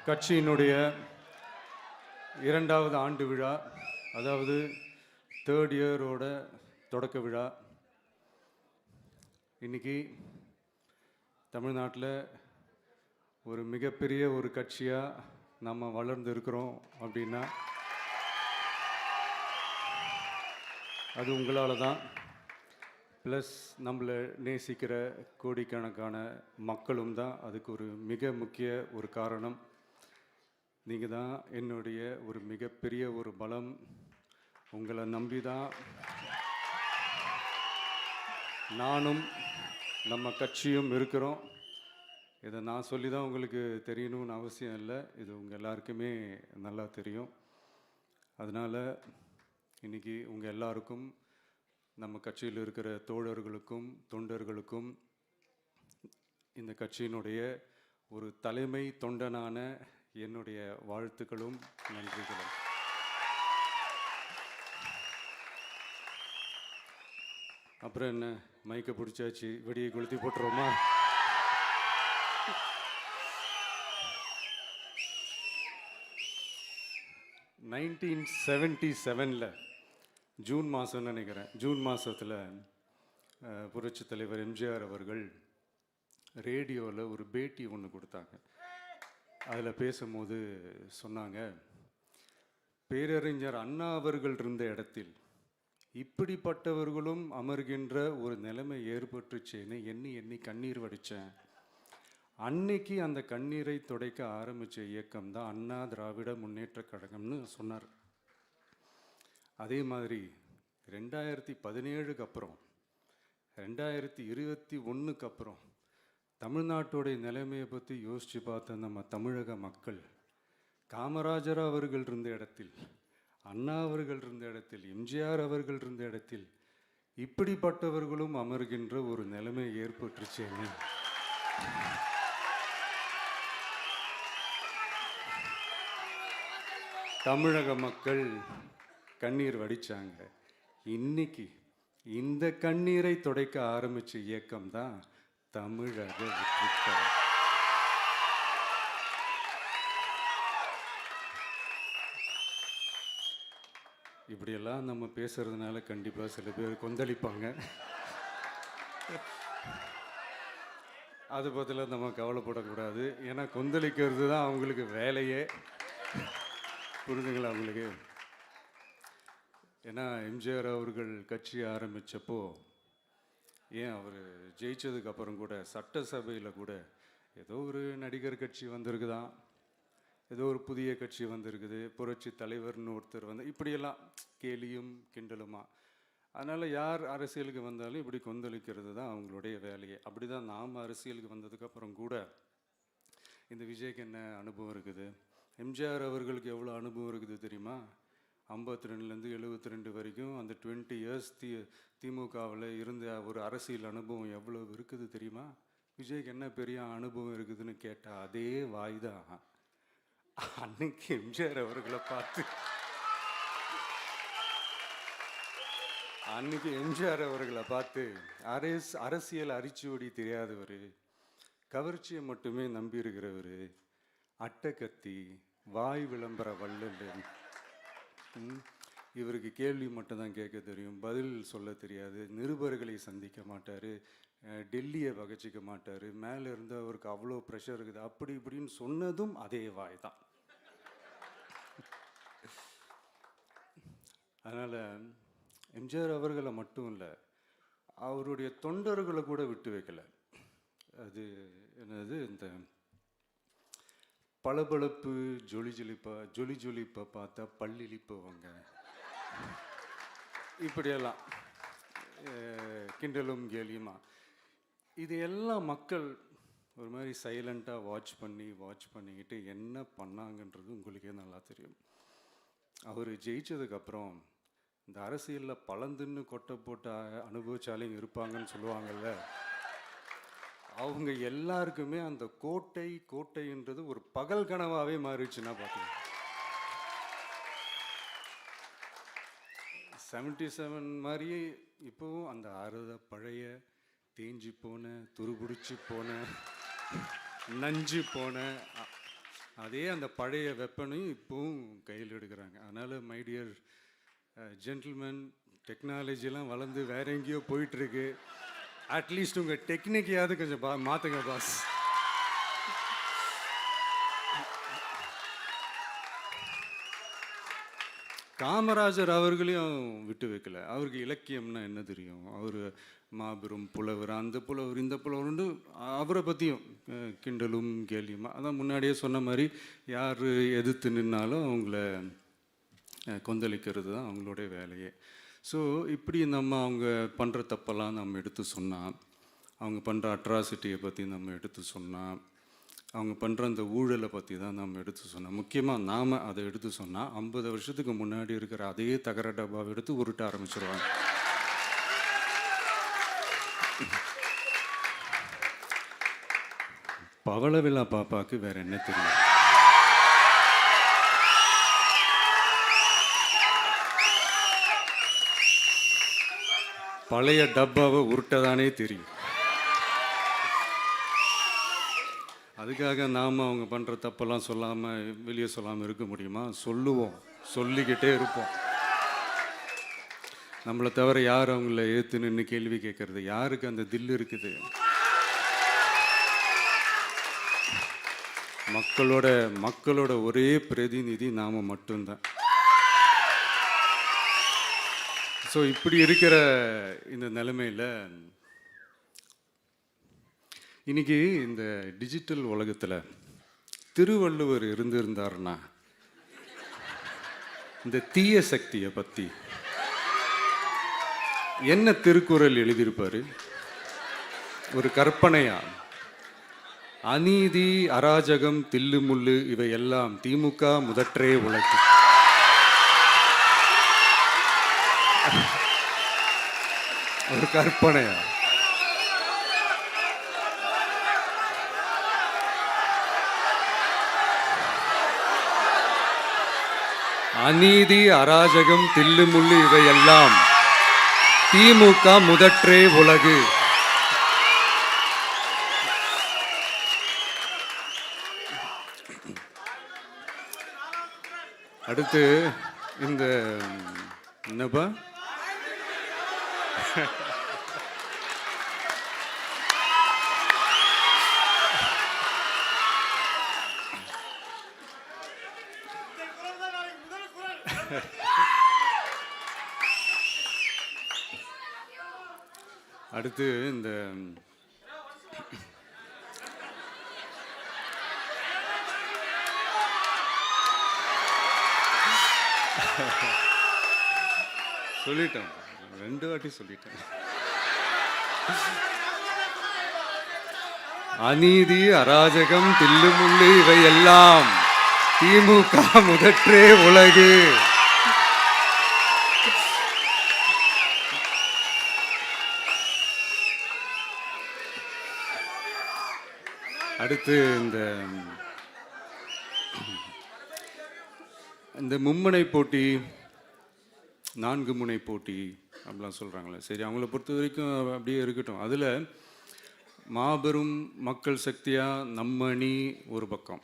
கட்சியினுடைய இரண்டாவது ஆண்டு விழா, அதாவது தேர்ட் இயரோட தொடக்க விழா. இன்னைக்கு தமிழ்நாட்டில் ஒரு மிகப்பெரிய ஒரு கட்சியாக நம்ம வளர்ந்து இருக்கிறோம் அப்படின்னா அது உங்களால் தான். ப்ளஸ் நம்மளை நேசிக்கிற கோடிக்கணக்கான மக்களும் தான் அதுக்கு ஒரு மிக முக்கிய ஒரு காரணம். நீங்கள் தான் என்னுடைய ஒரு மிகப்பெரிய ஒரு பலம். உங்களை நம்பி தான் நானும் நம்ம கட்சியும் இருக்கிறோம். இதை நான் சொல்லி தான் உங்களுக்கு தெரியணும்னு அவசியம் இல்லை, இது உங்கள் எல்லாருக்குமே நல்லா தெரியும். அதனால் இன்றைக்கி உங்கள் எல்லாருக்கும், நம்ம கட்சியில் இருக்கிற தோழர்களுக்கும் தொண்டர்களுக்கும், இந்த கட்சியினுடைய ஒரு தலைமை தொண்டனான என்னுடைய வாழ்த்துக்களும் நன்றிகளும். அப்புறம் என்ன, மைக்கை பிடிச்சாச்சு, வெடியை கொளுத்தி போட்டுருவோமா? (1977) ஜூன் மாதம்னு நினைக்கிறேன். ஜூன் மாதத்தில் புரட்சி தலைவர் எம்ஜிஆர் அவர்கள் ரேடியோவில் ஒரு பேட்டி ஒன்று கொடுத்தாங்க. அதில் பேசும்போது சொன்னாங்க, பேரறிஞர் அண்ணா அவர்கள் இருந்த இடத்தில் இப்படிப்பட்டவர்களும் அமர்கின்ற ஒரு நிலைமை ஏற்பட்டுச்சேன்னு எண்ணி எண்ணி கண்ணீர் வடித்தேன். அன்னைக்கு அந்த கண்ணீரை துடைக்க ஆரம்பித்த இயக்கம் தான் அண்ணா திராவிட முன்னேற்ற கழகம்னு சொன்னார். அதே மாதிரி 2017 அப்புறம் 2021 அப்புறம் தமிழ்நாட்டுடைய நிலைமையை பற்றி யோசித்து பார்த்த நம்ம தமிழக மக்கள், காமராஜர் அவர்கள் இருந்த இடத்தில், அண்ணா அவர்கள் இருந்த இடத்தில், எம்ஜிஆர் அவர்கள் இருந்த இடத்தில் இப்படிப்பட்டவர்களும் அமர்கின்ற ஒரு நிலைமை ஏற்பட்டுச்சேன்னு தமிழக மக்கள் கண்ணீர் வடித்தாங்க. இன்னைக்கு இந்த கண்ணீரை துடைக்க ஆரம்பித்த இயக்கம் தான் தமிழக வெற்றிக்கழகம். இப்படியெல்லாம் நம்ம பேசுறதுனால கண்டிப்பாக சில பேர் கொந்தளிப்பாங்க. அது பற்றில நம்ம கவலைப்படக்கூடாது. ஏன்னா கொந்தளிக்கிறது தான் அவங்களுக்கு வேலையே. புரிஞ்சுங்களா அவங்களுக்கு? ஏன்னா எம்ஜிஆர் அவர்கள் கட்சி ஆரம்பித்தப்போ, ஏன் அவர் ஜெயிச்சதுக்கப்புறம் கூட சட்டசபையில் கூட ஏதோ ஒரு நடிகர் கட்சி வந்திருக்குதான், ஏதோ ஒரு புதிய கட்சி வந்திருக்குது, புரட்சி தலைவர்னு ஒருத்தர் வந்து, இப்படியெல்லாம் கேலியும் கிண்டலுமா. அதனால் யார் அரசியலுக்கு வந்தாலும் இப்படி கொந்தளிக்கிறது தான் அவங்களுடைய வேலையே. அப்படி தான் நாம் அரசியலுக்கு வந்ததுக்கப்புறம் கூட இந்த விஜய்க்கு என்ன அனுபவம் இருக்குது, எம்ஜிஆர் அவர்களுக்கு எவ்வளோ அனுபவம் இருக்குது தெரியுமா? 52லேருந்து 72 வரைக்கும் அந்த 20 இயர்ஸ் திமுகவில் இருந்த ஒரு அரசியல் அனுபவம் எவ்வளோ இருக்குது தெரியுமா? விஜய்க்கு என்ன பெரிய அனுபவம் இருக்குதுன்னு கேட்டால் அதே வாய் தான் அன்னைக்கு எம்ஜிஆர் அவர்களை பார்த்து, அன்னைக்கு எம்ஜிஆர் அவர்களை பார்த்து, அரசியல் அரிச்சுவடி தெரியாதவர், கவர்ச்சியை மட்டுமே நம்பி இருக்கிறவர், அட்டக்கத்தி, வாய் விளம்பர வள்ளல், இவருக்கு கேள்வி மட்டும்தான் கேட்க தெரியும், பதில் சொல்ல தெரியாது, நிருபர்களை சந்திக்க மாட்டார், டெல்லியை வகச்சிக்க மாட்டார், மேலே இருந்து அவருக்கு அவ்வளோ ப்ரெஷர் இருக்குது, அப்படி இப்படின்னு சொன்னதும் அதே வாய் தான். அதனால் எம்ஜிஆர் அவர்களை மட்டும் இல்லை, அவருடைய தொண்டர்களை கூட விட்டு வைக்கலை. அது என்னது, இந்த பளபளப்பு ஜொலி ஜொலிப்பை பார்த்தா பல்லிழிப்பவங்க, இப்படியெல்லாம் கிண்டலும் கேலியுமா, இது எல்லாம் மக்கள் ஒரு மாதிரி சைலண்ட்டாக வாட்ச் பண்ணிக்கிட்டு என்ன பண்ணாங்கன்றது உங்களுக்கே நல்லா தெரியும். அவர் ஜெயிச்சதுக்கப்புறம் இந்த அரசியலில் பழந்துன்னு கொட்டை போட்ட அனுபவிச்சாலையும் இருப்பாங்கன்னு சொல்லுவாங்கள்ல, அவங்க எல்லாருக்குமே அந்த கோட்டைன்றது ஒரு பகல் கனவாகவே மாறிடுச்சுன்னா பார்த்துங்க. 77 மாதிரியே இப்போவும் அந்த பழைய தேஞ்சி போன, துருபிடிச்சி போன, நஞ்சு போன அதே அந்த பழைய வெப்பனையும் இப்போவும் கையில் எடுக்கிறாங்க. அதனால் மை டியர் ஜென்டில்மேன், டெக்னாலஜிலாம் வளர்ந்து வேற எங்கேயோ போயிட்டுருக்கு. அட்லீஸ்ட் உங்கள் டெக்னிக்கையாவது கொஞ்சம் மாற்றுங்க பாஸ். காமராஜர் அவர்களையும் விட்டு வைக்கல. அவருக்கு இலக்கியம்னா என்ன தெரியும்? அவர் மாபெரும் புலவர், அந்த புலவர் இந்த புலவர்னு அவரை பற்றியும் கிண்டலும் கேலியுமா. அதான் முன்னாடியே சொன்ன மாதிரி யார் எதிர்த்து நின்னாலும் அவங்கள கொந்தளிக்கிறது தான் அவங்களுடைய வேலையே. ஸோ இப்படி நம்ம அவங்க பண்ணுற தப்பெல்லாம் நம்ம எடுத்து சொன்னால், அவங்க பண்ணுற அட்ராசிட்டியை பற்றி நம்ம எடுத்து சொன்னால், அவங்க பண்ணுற அந்த ஊழலை பற்றி தான் நம்ம எடுத்து சொன்னோம். முக்கியமாக நாம் அதை எடுத்து சொன்னால் 50 வருஷத்துக்கு முன்னாடி இருக்கிற அதே தகர டப்பாவை எடுத்து உருட்ட ஆரம்பிச்சிருவாங்க. பவளவிழா பாப்பாவுக்கு வேற என்ன தெரியும்? பழைய டப்பாவை உருட்டதானே தெரியும். அதுக்காக நாம் அவங்க பண்ணுற தப்பெல்லாம் சொல்லாமல் வெளியே சொல்லாமல் இருக்க முடியுமா? சொல்லுவோம், சொல்லிக்கிட்டே இருப்போம். நம்மளை தவிர யார் அவங்கள ஏற்று நின்று கேள்வி கேட்கறது? யாருக்கு அந்த தில் இருக்குது? மக்களோட ஒரே பிரதிநிதி நாம் மட்டும்தான். ஸோ இப்படி இருக்கிற இந்த நிலைமையில் இன்னைக்கு இந்த டிஜிட்டல் உலகத்தில் திருவள்ளுவர் இருந்திருந்தாருன்னா இந்த தீய சக்தியை பற்றி என்ன திருக்குறள் எழுதியிருப்பாரு? ஒரு கற்பனையா, அநீதி, அராஜகம், தில்லுமுள்ளு இவையெல்லாம் திமுக முதற்றே உலகு. ஒரு கற்பனையா? அநீதி, அராஜகம், தில்லுமுள்ளு இவையெல்லாம் திமுக முதற்றே உலகு. அடுத்து இந்த என்னப்பா அடுத்து இந்த சொல்லிட்டேன், 2 வாட்டி சொல்லிட்டேன். அநீதி, அராஜகம், தில்லுமுள்ளு இவையெல்லாம் திமுக முதற்றே உலகு. அடுத்து இந்த மும்முனை போட்டி, 4 முனை போட்டி அப்படிலாம் சொல்கிறாங்களே, சரி அவங்கள பொறுத்த வரைக்கும் அப்படியே இருக்கட்டும். அதில் மாபெரும் மக்கள் சக்தியாக நம்ம அணி ஒரு பக்கம்,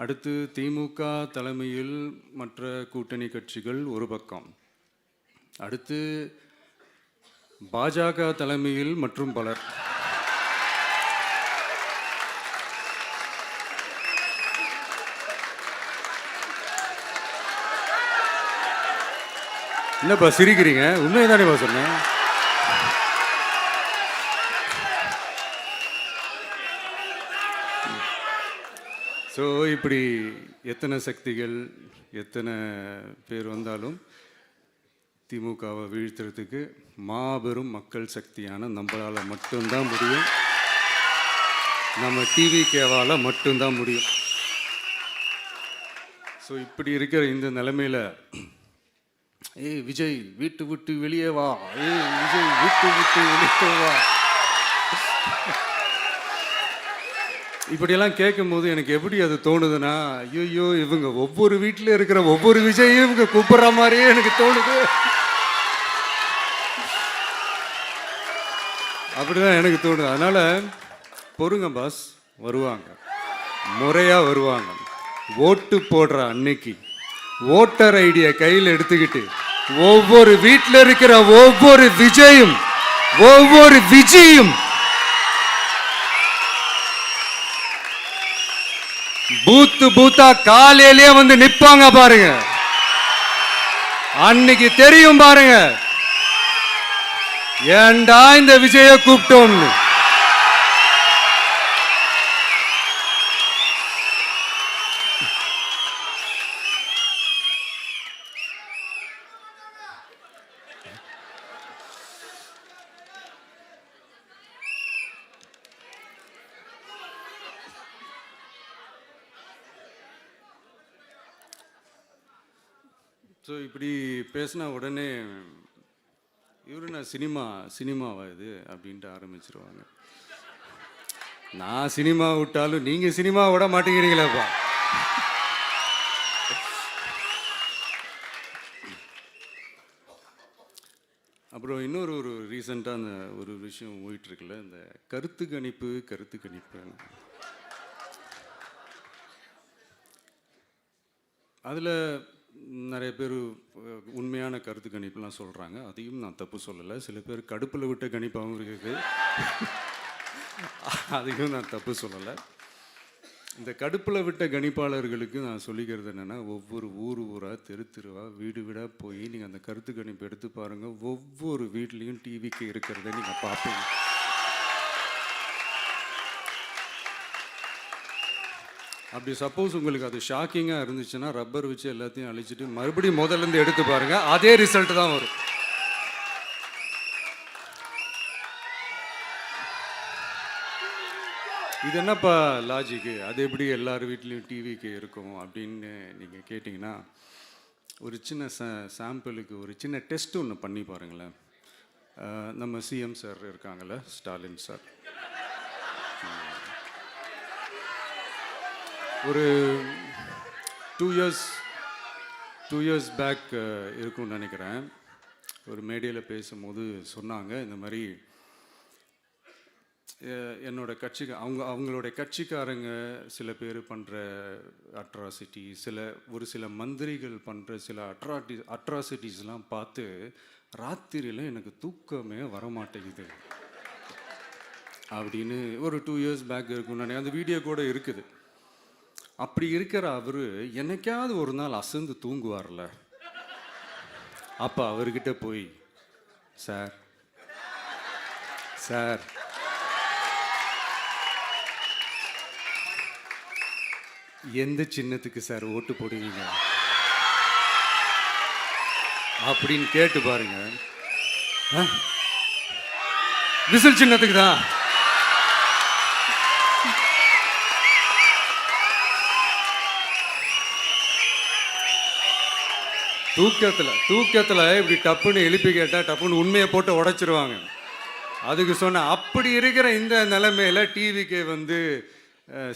அடுத்து திமுக தலைமையில் மற்ற கூட்டணி கட்சிகள் ஒரு பக்கம், அடுத்து பாஜக தலைமையில் மற்றும் பலர். என்னப்பா சிரிக்கிறீங்க? உண்மையை தானேப்பா சொன்னேன். ஸோ இப்படி எத்தனை சக்திகள், எத்தனை பேர் வந்தாலும் திமுகவை வீழ்த்துறதுக்கு மாபெரும் மக்கள் சக்தியான நம்மளால் மட்டும்தான் முடியும். நம்ம டிவிகேவால் மட்டும்தான் முடியும். ஸோ இப்படி இருக்கிற இந்த நிலைமையில் ஏய் விஜய் வீட்டு விட்டு வெளியே வா, ஏய் விஜய் வீட்டு விட்டு வெளியே வா, இப்படியெல்லாம் கேட்கும்போது எனக்கு எப்படி அது தோணுதுன்னா, ஐயோ இவங்க ஒவ்வொரு வீட்டில் இருக்கிற ஒவ்வொரு விஜயும் இவங்க கூப்பிடுற மாதிரியே எனக்கு தோணுது. அப்படிதான் எனக்கு தோணுது. அதனால பொறுங்க பாஸ், வருவாங்க. முறையாக வருவாங்க. ஓட்டு போடுற அன்னைக்கு ஓட்டர் ஐடியை கையில் எடுத்துக்கிட்டு ஒவ்வொரு வீட்டில் இருக்கிற ஒவ்வொரு விஜயும் பூத்தா காலையிலேயே வந்து நிப்பாங்க பாருங்க. அன்னைக்கு தெரியும் பாருங்க, ஏண்டா இந்த விஜய கூப்பிட்டோம்னு. ஸோ இப்படி பேசினா உடனே இவரு நான் சினிமாவா இது அப்படின்ட்டு ஆரம்பிச்சிருவாங்க. நான் சினிமா விட்டாலும் நீங்கள் சினிமா விட மாட்டேங்கிறீங்களேப்பா. அப்புறம் இன்னொரு ரீசெண்டாக அந்த ஒரு விஷயம் போயிட்டுருக்குல்ல, இந்த கருத்து கணிப்பு அதில் நிறைய பேர் உண்மையான கருத்து கணிப்புலாம் சொல்கிறாங்க. அதையும் நான் தப்பு சொல்லலை. சில பேர் கடுப்பில் விட்ட கணிப்பாகவும் இருக்குது, அதையும் நான் தப்பு சொல்லலை. இந்த கடுப்பில் விட்ட கணிப்பாளர்களுக்கு நான் சொல்லிக்கிறது என்னென்னா, ஒவ்வொரு ஊராக தெருவா வீடு வீடாக போய் நீங்கள் அந்த கருத்து கணிப்பு எடுத்து பாருங்கள். ஒவ்வொரு வீட்லேயும் டிவிக்கு இருக்கிறத நீங்கள் பார்ப்பீங்க. அப்படி சப்போஸ் உங்களுக்கு அது ஷாக்கிங்காக இருந்துச்சுன்னா ரப்பர் வச்சு எல்லாத்தையும் அழிச்சிட்டு மறுபடியும் முதல்லேருந்து எடுத்து பாருங்கள், அதே ரிசல்ட் தான் வரும். இது என்னப்பா லாஜிக்கு, அது எப்படி எல்லார் வீட்லேயும் டிவிக்கு இருக்கும் அப்படின்னு நீங்கள் கேட்டிங்கன்னா, ஒரு சின்ன சாம்பிளுக்கு ஒரு சின்ன டெஸ்ட் ஒன்று பண்ணி பாருங்களேன். நம்ம சிஎம் சார் இருக்காங்கள்ல, ஸ்டாலின் சார், ஒரு 2 இயர்ஸ் பேக் இருக்கும்னு நினைக்கிறேன். ஒரு மேடையில் பேசும்போது சொன்னாங்க, இந்த மாதிரி என்னோட கட்சிக்கு அவங்களுடைய கட்சிக்காரங்க சில பேர் பண்ணுற அட்ராசிட்டி, ஒரு சில மந்திரிகள் பண்ணுற சில அட்ராசிட்டிஸ்லாம் பார்த்து ராத்திரியில் எனக்கு தூக்கமே வரமாட்டேங்குது அப்படின்னு ஒரு 2 இயர்ஸ் பேக் இருக்கும்னு நினைக்கிறேன். அந்த வீடியோ கூட இருக்குது. அப்படி இருக்கிற அவர் என்னைக்காவது ஒரு நாள் அசந்து தூங்குவார்ல, அப்போ அவர்கிட்ட போய், சார் எந்த சின்னத்துக்கு சார் ஓட்டு போடுவீங்க அப்படின்னு கேட்டு பாருங்க. விசில் சின்னத்துக்கு தான். தூக்கத்தில் இப்படி டப்புன்னு எழுப்பி கேட்டால் டப்புன்னு உண்மையை போட்டு உடைச்சிருவாங்க. அதுக்கு சொன்ன அப்படி இருக்கிற இந்த நிலைமையில் டிவிக்கே வந்து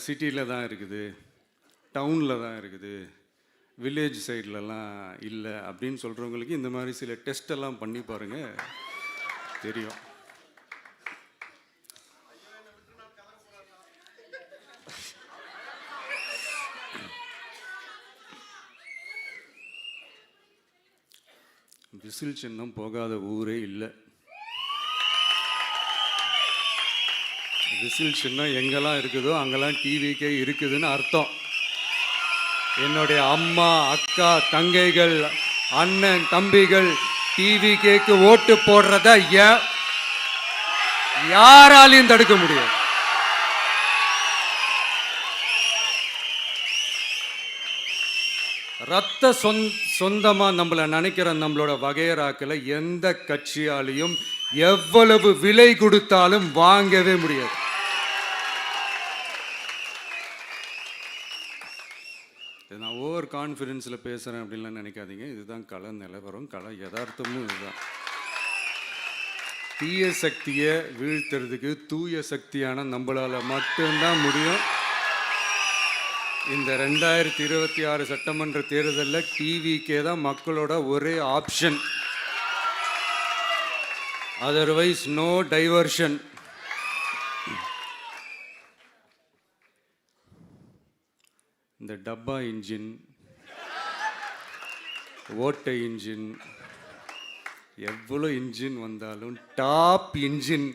சிட்டியில் தான் இருக்குது, டவுனில் தான் இருக்குது, வில்லேஜ் சைட்லலாம் இல்லை அப்படின்னு சொல்கிறவங்களுக்கு இந்த மாதிரி சில டெஸ்டெல்லாம் பண்ணி பாருங்கள், தெரியும். விசில் சின்னம் போகாத ஊரே இல்லை. விசில் சின்னம் எங்கெல்லாம் இருக்குதோ அங்கெல்லாம் டிவிக்கே இருக்குதுன்னு அர்த்தம். என்னுடைய அம்மா, அக்கா, தங்கைகள், அண்ணன், தம்பிகள் டிவிக்கேக்கு ஓட்டு போடுறத யாராலையும் தடுக்க முடியாது. ரத்த சொந்தமா நம்மளை நினைக்கிற நம்மளோட வகையராக்களை எந்த கட்சியாலையும் எவ்வளவு விலை கொடுத்தாலும் வாங்கவே முடியாது. நான் ஓவர் கான்ஃபிடென்ஸில் பேசுகிறேன் அப்படின்லாம் நினைக்காதீங்க. இதுதான் கள நிலவரம், கள யதார்த்தமும் இதுதான். தீய சக்தியை வீழ்த்துறதுக்கு தூய சக்தியான நம்மளால் மட்டும்தான் முடியும். இந்த 2026 சட்டமன்ற தேர்தலில் டிவிக்கே தான் மக்களோட ஒரே ஆப்ஷன். Otherwise no diversion. இந்த டப்பா இன்ஜின், ஓட்டை இன்ஜின், எவ்வளோ இன்ஜின் வந்தாலும் டாப் இன்ஜின்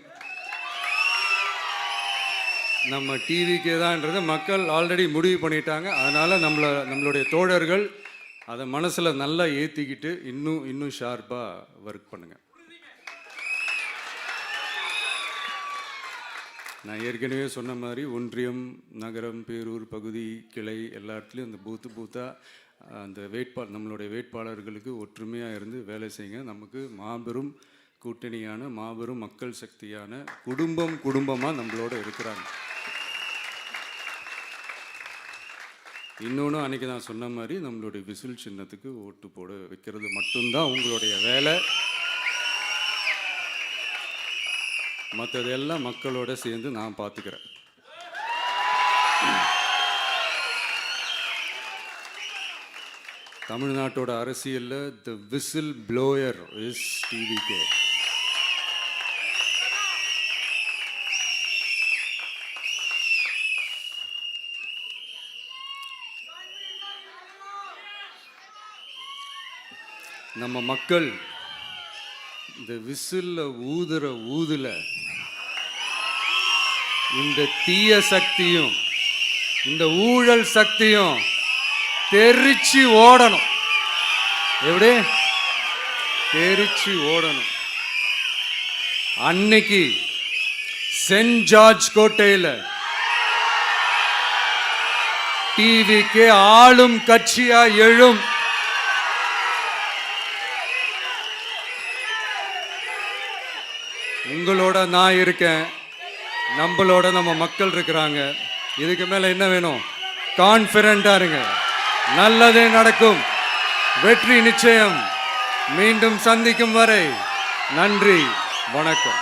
நம்ம டிவிக்கே தான்ன்றது மக்கள் ஆல்ரெடி முடிவு பண்ணிட்டாங்க. அதனால் நம்மளுடைய தோழர்கள் அதை மனசில் நல்லா ஏற்றிக்கிட்டு இன்னும் ஷார்ப்பாக ஒர்க் பண்ணுங்கள். நான் ஏற்கனவே சொன்ன மாதிரி ஒன்றியம், நகரம், பேரூர், பகுதி, கிளை எல்லா இடத்துலையும் அந்த பூத்தாக அந்த நம்மளுடைய வேட்பாளர்களுக்கு ஒற்றுமையாக இருந்து வேலை செய்யுங்க. நமக்கு மாபெரும் கூட்டணியான மாபெரும் மக்கள் சக்தியான குடும்பமாக நம்மளோட இருக்கிறாங்க. இன்னொன்று அன்றைக்கி நான் சொன்ன மாதிரி நம்மளுடைய விசில் சின்னத்துக்கு ஓட்டு போட வைக்கிறது மட்டும்தான் உங்களுடைய வேலை. மற்றதெல்லாம் மக்களோட சேர்ந்து நான் பார்த்துக்கிறேன். தமிழ்நாட்டோட அரசியலில் தி விசில் ப்ளோயர் இஸ் டிவிகே. நம்ம மக்கள் இந்த விசில்ல ஊதுல இந்த தீய சக்தியும் இந்த ஊழல் சக்தியும் தெரிச்சு ஓடணும். எப்படி தெரிச்சு ஓடணும்? அன்னைக்கு சென்ட் ஜார்ஜ் கோட்டையில் டிவிக்கு ஆளும் கட்சியா எழும். உங்களோட நான் இருக்கேன், நம்மளோட நம்ம மக்கள் இருக்கிறாங்க. இதுக்கு மேல என்ன வேணும்? கான்ஃபிடென்ட்டா இருங்க, நல்லதே நடக்கும், வெற்றி நிச்சயம். மீண்டும் சந்திக்கும் வரை நன்றி, வணக்கம்.